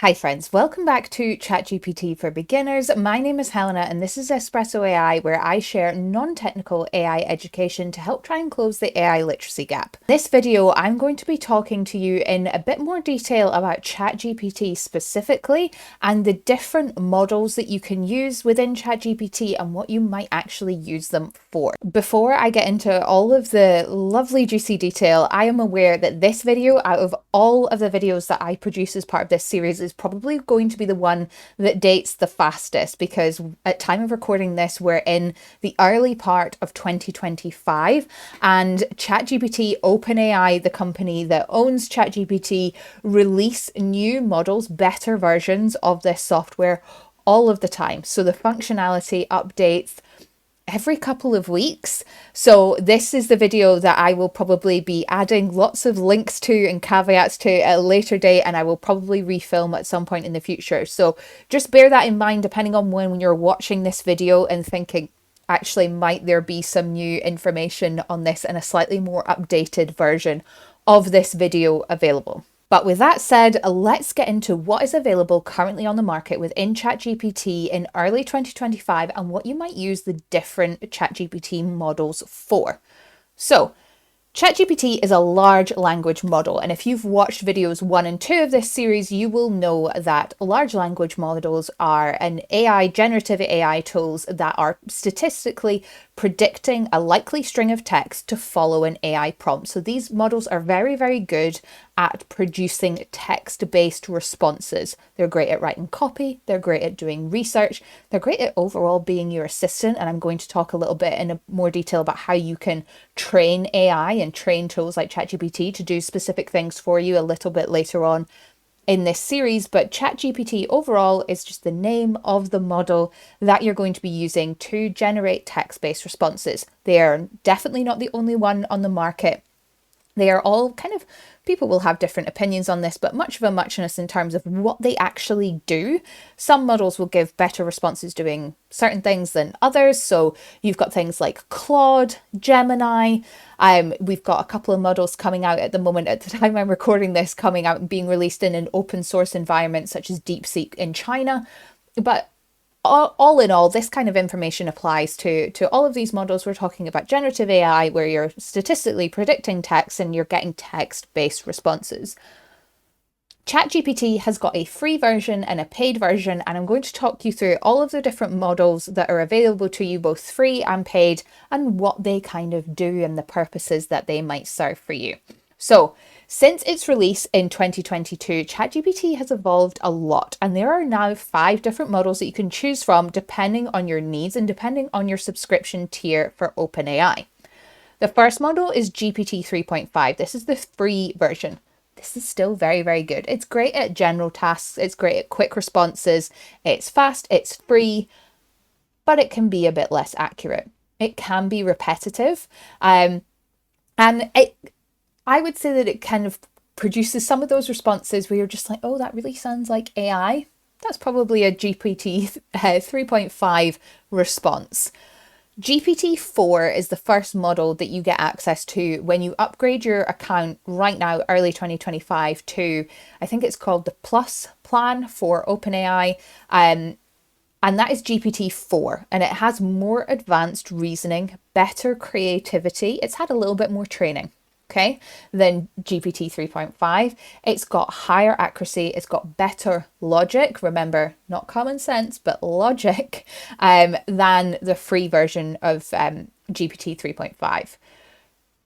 Hi friends, welcome back to ChatGPT for Beginners. My name is Helena and this is Espresso AI, where I share non-technical AI education to help try and close the AI literacy gap. In this video, I'm going to be talking to you in a bit more detail about ChatGPT specifically and the different models that you can use within ChatGPT and what you might actually use them for. Before I get into all of the lovely juicy detail, I am aware that this video, out of all of the videos that I produce as part of this series, is probably going to be the one that dates the fastest, because at time of recording this, we're in the early part of 2025 and ChatGPT, OpenAI, the company that owns ChatGPT, release new models, better versions of this software all of the time. So the functionality updates every couple of weeks. So this is the video that I will probably be adding lots of links to and caveats to at a later date, and I will probably refilm at some point in the future. So just bear that in mind depending on when you're watching this video and thinking, actually, might there be some new information on this and a slightly more updated version of this video available. But with that said, let's get into what is available currently on the market within ChatGPT in early 2025 and what you might use the different ChatGPT models for. So, ChatGPT is a large language model, and if you've watched videos 1 and 2 of this series, you will know that large language models are an AI, generative AI tools that are statistically predicting a likely string of text to follow an AI prompt. So these models are very, very good at producing text-based responses. They're great at writing copy, they're great at doing research, they're great at overall being your assistant, and I'm going to talk a little bit in more detail about how you can train AI and train tools like ChatGPT to do specific things for you a little bit later on in this series. But ChatGPT overall is just the name of the model that you're going to be using to generate text-based responses. They are definitely not the only one on the market. They are all kind of, people will have different opinions on this, but much of a muchness in terms of what they actually do. Some models will give better responses doing certain things than others. So you've got things like Claude, Gemini. We've got a couple of models coming out at the moment, at the time I'm recording this, coming out and being released in an open source environment such as DeepSeek in China. But all in all, this kind of information applies to all of these models. We're talking about generative AI, where you're statistically predicting text and you're getting text-based responses. ChatGPT has got a free version and a paid version, and I'm going to talk you through all of the different models that are available to you, both free and paid, and what they kind of do and the purposes that they might serve for you. So, since its release in 2022, ChatGPT has evolved a lot, and there are now 5 different models that you can choose from depending on your needs and depending on your subscription tier for OpenAI. The first model is GPT 3.5. This is the free version. This is still very, very good. It's great at general tasks. It's great at quick responses. It's fast, it's free, but it can be a bit less accurate. It can be repetitive. I would say that it kind of produces some of those responses where you're just like, oh, that really sounds like AI. That's probably a GPT 3.5 response. GPT-4 is the first model that you get access to when you upgrade your account right now, early 2025, to, I think it's called the Plus plan for OpenAI. And that is GPT-4, and it has more advanced reasoning, better creativity. It's had a little bit more training, okay, than GPT 3.5. It's got higher accuracy, it's got better logic, remember, not common sense, but logic, than the free version of GPT 3.5.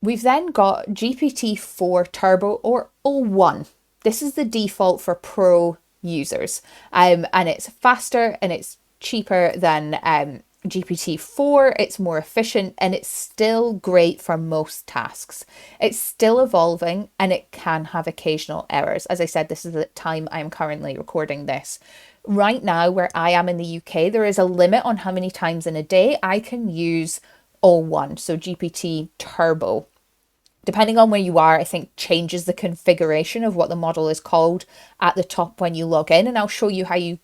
We've then got GPT-4 Turbo, or O1. This is the default for pro users, and it's faster and it's cheaper than GPT-4, it's more efficient, and it's still great for most tasks. It's still evolving and it can have occasional errors. As I said, this is the time I'm currently recording this. Right now, where I am in the UK, there is a limit on how many times in a day I can use O1, so GPT Turbo. depending on where you are, I think changes the configuration of what the model is called at the top when you log in. And I'll show you how you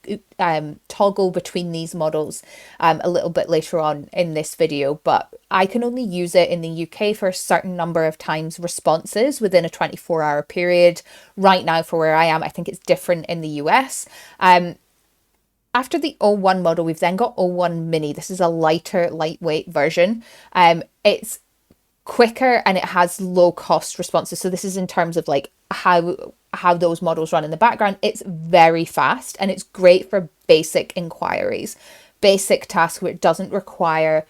toggle between these models a little bit later on in this video. But I can only use it in the UK for a certain number of times responses within a 24-hour period. Right now, for where I am, I think it's different in the US. After the O1 model, we've then got O1 Mini. This is a lighter, lightweight version. It's quicker and it has low cost responses. So this is in terms of like how those models run in the background. It's very fast and it's great for basic inquiries, basic tasks where it doesn't require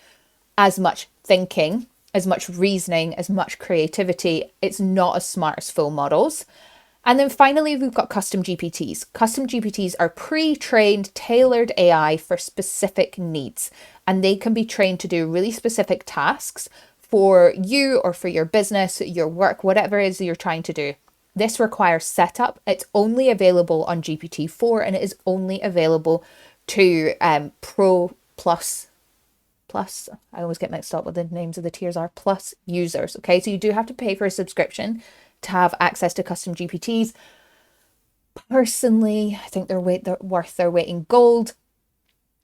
as much thinking, as much reasoning, as much creativity. It's not as smart as full models. And then finally, we've got custom GPTs. Custom GPTs are pre-trained, tailored AI for specific needs, and they can be trained to do really specific tasks for you or for your business, your work, whatever it is that you're trying to do. This requires setup. It's only available on GPT-4 and it is only available to Pro Plus. I always get mixed up what the names of the tiers are. Plus users. Okay, so you do have to pay for a subscription to have access to custom GPTs. Personally, I think they're worth their weight in gold.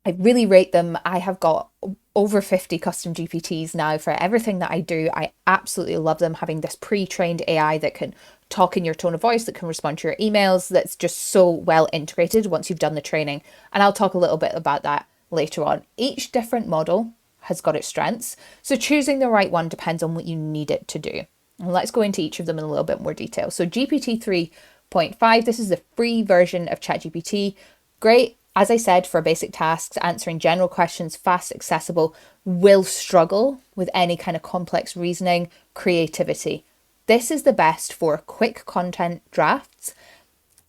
I really rate them. I have got over 50 custom GPTs now for everything that I do. I absolutely love them, having this pre-trained AI that can talk in your tone of voice, that can respond to your emails, that's just so well integrated once you've done the training. And I'll talk a little bit about that later on. Each different model has got its strengths, so choosing the right one depends on what you need it to do. And let's go into each of them in a little bit more detail. So GPT 3.5, this is the free version of ChatGPT. Great, as I said, for basic tasks, answering general questions, fast, accessible, will struggle with any kind of complex reasoning, creativity. This is the best for quick content drafts,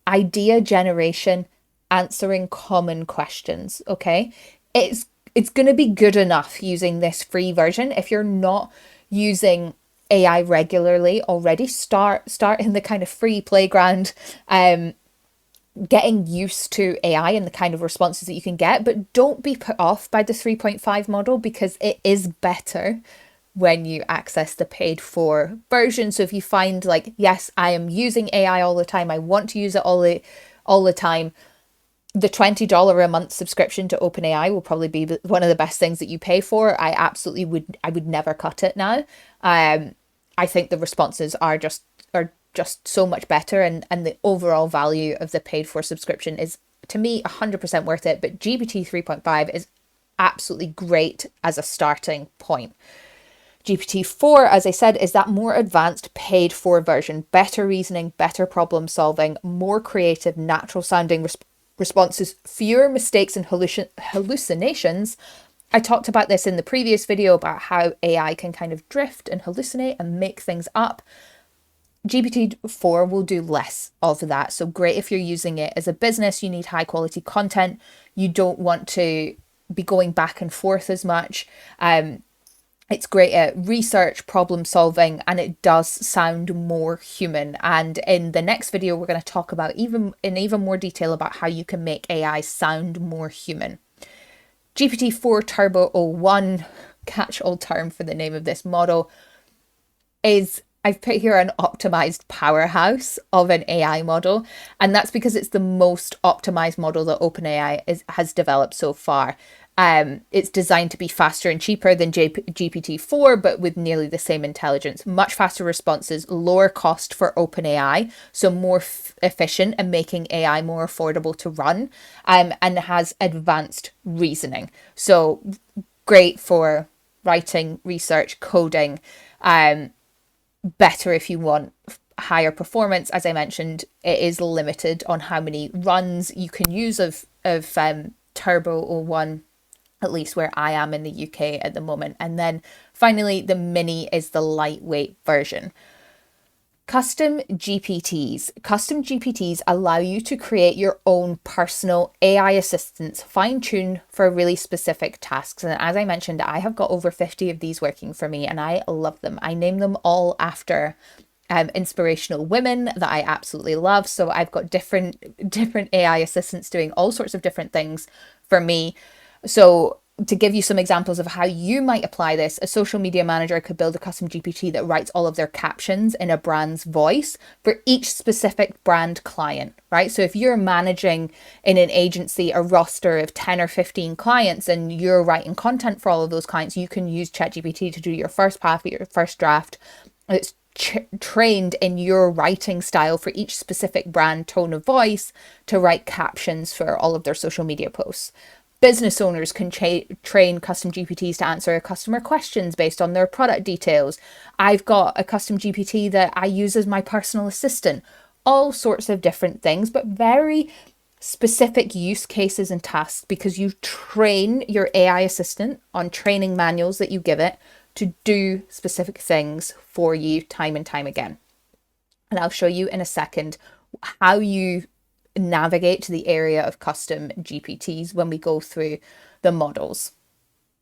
idea generation, answering common questions, okay? It's going to be good enough using this free version. If you're not using AI regularly already, start in the kind of free playground, getting used to AI and the kind of responses that you can get, but don't be put off by the 3.5 model because it is better when you access the paid for version. So if you find like, yes, I am using AI all the time, I want to use it all the time, the $20 a month subscription to OpenAI will probably be one of the best things that you pay for. I would never cut it now. I think the responses are just so much better, and the overall value of the paid for subscription is, to me, 100% worth it. But GPT 3.5 is absolutely great as a starting point. GPT-4, as I said, is that more advanced paid for version, better reasoning, better problem solving, more creative, natural sounding responses, fewer mistakes and hallucinations. I talked about this in the previous video about how AI can kind of drift and hallucinate and make things up. GPT-4 will do less of that. So great if you're using it as a business, you need high quality content, you don't want to be going back and forth as much. It's great at research, problem solving, and it does sound more human. And in the next video, we're going to talk about in even more detail about how you can make AI sound more human. GPT-4 Turbo 01, catch-all term for the name of this model, is, I've put here, an optimized powerhouse of an AI model. And that's because it's the most optimized model that OpenAI has developed so far. It's designed to be faster and cheaper than GPT-4, but with nearly the same intelligence. Much faster responses, lower cost for OpenAI, so more efficient and making AI more affordable to run, and has advanced reasoning. So great for writing, research, coding, better if you want higher performance. As I mentioned, it is limited on how many runs you can use of Turbo 01, at least where I am in the UK at the moment. And then finally, the Mini is the lightweight version. Custom GPTs. Custom GPTs allow you to create your own personal AI assistants, fine-tuned for really specific tasks. And as I mentioned, I have got over 50 of these working for me and I love them. I name them all after inspirational women that I absolutely love. So I've got different AI assistants doing all sorts of different things for me. So to give you some examples of how you might apply this, a social media manager could build a custom GPT that writes all of their captions in a brand's voice for each specific brand client, right? So if you're managing in an agency a roster of 10 or 15 clients and you're writing content for all of those clients, you can use ChatGPT to do your first path, your first draft. It's trained in your writing style for each specific brand tone of voice to write captions for all of their social media posts. Business owners can train custom GPTs to answer customer questions based on their product details. I've got a custom GPT that I use as my personal assistant. All sorts of different things, but very specific use cases and tasks, because you train your AI assistant on training manuals that you give it to do specific things for you time and time again. And I'll show you in a second how you navigate to the area of custom GPTs when we go through the models.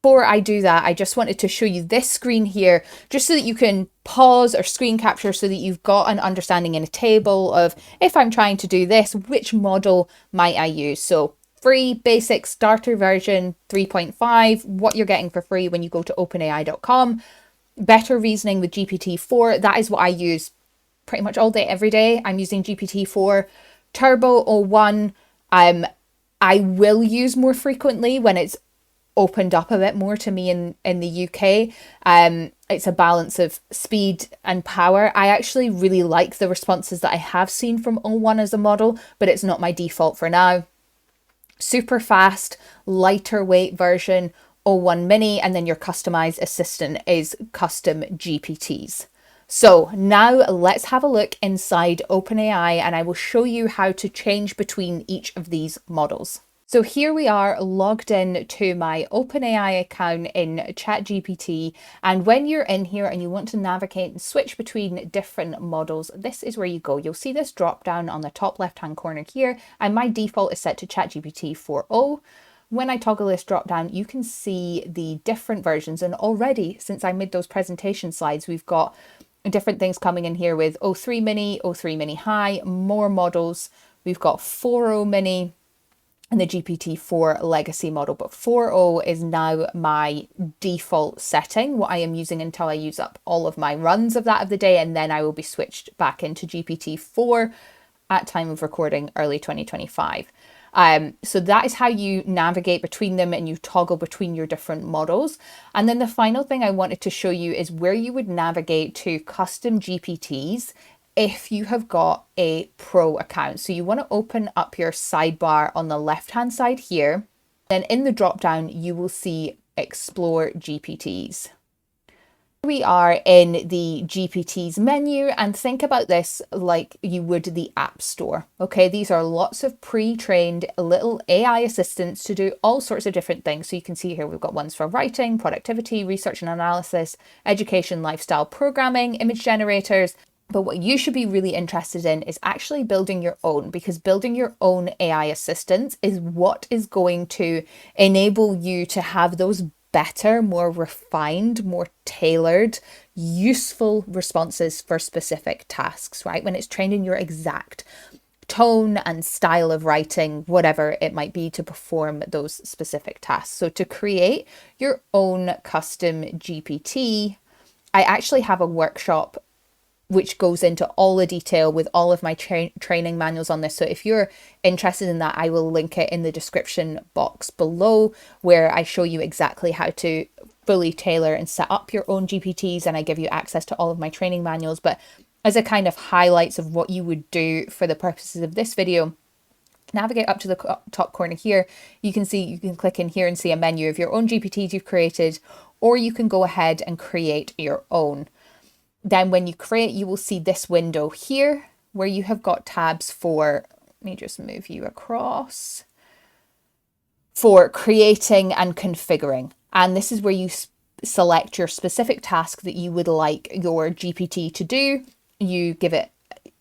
Before I do that, I just wanted to show you this screen here, just so that you can pause or screen capture so that you've got an understanding in a table of, if I'm trying to do this, which model might I use? So free, basic, starter version 3.5, what you're getting for free when you go to openai.com. Better reasoning with GPT-4, that is what I use pretty much all day, every day. I'm using GPT-4 Turbo or 1. I will use more frequently when it's opened up a bit more to me in the UK. It's a balance of speed and power. I actually really like the responses that I have seen from O1 as a model, but it's not my default for now. Super fast, lighter weight version, O1 Mini, and then your customized assistant is custom GPTs. So now let's have a look inside OpenAI and I will show you how to change between each of these models. So here we are logged in to my OpenAI account in ChatGPT, and when you're in here and you want to navigate and switch between different models, this is where you go. You'll see this drop down on the top left hand corner here, and my default is set to ChatGPT 4.0. When I toggle this drop down, you can see the different versions, and already since I made those presentation slides, we've got different things coming in here with O3 Mini, O3 Mini High, more models. We've got 4.0 Mini and the GPT-4 legacy model, but 4.0 is now my default setting, what I am using until I use up all of my runs of that of the day, and then I will be switched back into GPT-4 at time of recording early 2025. So that is how you navigate between them and you toggle between your different models. And then the final thing I wanted to show you is where you would navigate to custom GPTs if you have got a pro account. So you want to open up your sidebar on the left hand side here. Then in the drop down, you will see Explore GPTs. We are in the GPTs menu, and think about this like you would the App Store. Okay, these are lots of pre-trained little AI assistants to do all sorts of different things. So you can see here we've got ones for writing, productivity, research and analysis, education, lifestyle, programming, image generators. But what you should be really interested in is actually building your own, because building your own AI assistants is what is going to enable you to have those better, more refined, more tailored, useful responses for specific tasks, right? When it's trained in your exact tone and style of writing, whatever it might be, to perform those specific tasks. So to create your own custom GPT, I actually have a workshop which goes into all the detail with all of my training manuals on this. So if you're interested in that, I will link it in the description box below, where I show you exactly how to fully tailor and set up your own GPTs, and I give you access to all of my training manuals. But as a kind of highlights of what you would do for the purposes of this video, navigate up to the top corner here. You can click in here and see a menu of your own GPTs you've created, or you can go ahead and create your own. Then when you create, you will see this window here where you have got tabs for, let me just move you across, for creating and configuring. And this is where you select your specific task that you would like your GPT to do. You give it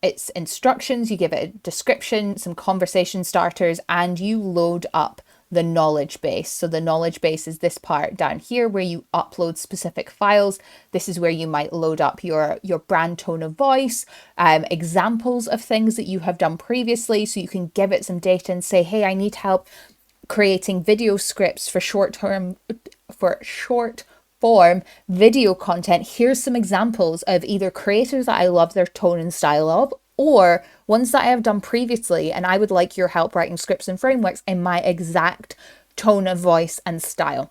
its instructions, you give it a description, some conversation starters, and you load up the knowledge base. So the knowledge base is this part down here where you upload specific files. This is where you might load up your brand tone of voice, examples of things that you have done previously. So you can give it some data and say, hey, I need help creating video scripts for short form video content, here's some examples of either creators that I love their tone and style of, or ones that I have done previously and I would like your help writing scripts and frameworks in my exact tone of voice and style.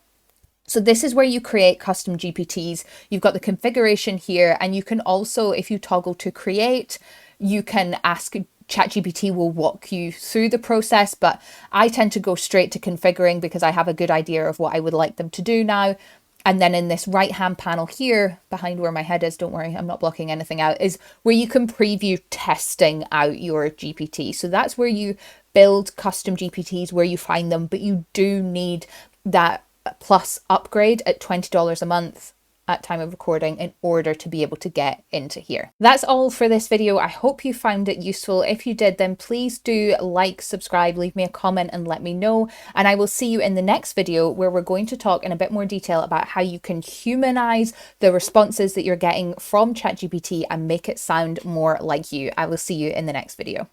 So this is where you create custom GPTs. You've got the configuration here, and you can also, if you toggle to create, you can ask ChatGPT will walk you through the process, but I tend to go straight to configuring because I have a good idea of what I would like them to do now. And then in this right hand panel here, behind where my head is, don't worry, I'm not blocking anything out, is where you can preview testing out your GPT. So that's where you build custom GPTs, where you find them, but you do need that plus upgrade at $20 a month at time of recording in order to be able to get into here. That's all for this video. I hope you found it useful. If you did, then please do like, subscribe, leave me a comment and let me know. And I will see you in the next video, where we're going to talk in a bit more detail about how you can humanize the responses that you're getting from ChatGPT and make it sound more like you. I will see you in the next video.